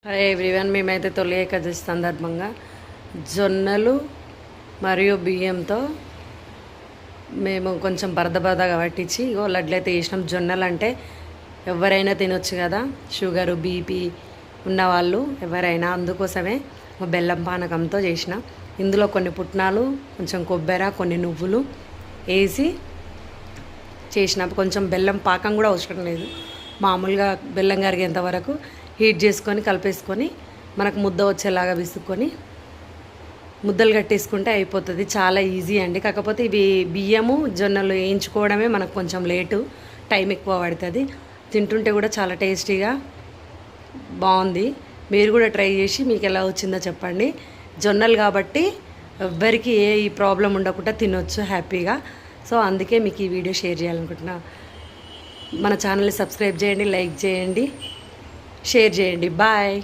Hi everyone, మేమైతే తొలి ఏకాదశి సందర్భంగా జొన్నలు మరియు బియ్యంతో మేము కొంచెం బరదబరదగా పట్టించి లడ్లయితే వేసినాం. జొన్నలు అంటే ఎవరైనా తినొచ్చు కదా, షుగరు బీపీ ఉన్నవాళ్ళు ఎవరైనా, అందుకోసమే బెల్లం పానకంతో చేసిన. ఇందులో కొన్ని పుట్నాలు, కొంచెం కొబ్బరి, కొన్ని నువ్వులు వేసి చేసిన. కొంచెం బెల్లం పాకం కూడా అవసరం లేదు, మామూలుగా బెల్లం కరిగేంత వరకు హీట్ చేసుకొని కలిపేసుకొని మనకు ముద్ద వచ్చేలాగా విసుక్కొని ముద్దలు కట్టేసుకుంటే అయిపోతుంది. చాలా ఈజీ అండి. కాకపోతే ఇవి బియ్యము జొన్నలు వేయించుకోవడమే మనకు కొంచెం లేటు, టైం ఎక్కువ పడుతుంది. తింటుంటే కూడా చాలా టేస్టీగా బాగుంది. మీరు కూడా ట్రై చేసి మీకు ఎలా వచ్చిందో చెప్పండి. జొన్నలు కాబట్టి ఎవ్వరికి ఈ ప్రాబ్లం ఉండకుండా తినొచ్చు హ్యాపీగా. సో అందుకే మీకు ఈ వీడియో షేర్ చేయాలనుకుంటున్నా. మన ఛానల్ని సబ్స్క్రైబ్ చేయండి, లైక్ చేయండి, షేర్ చేయండి. బాయ్.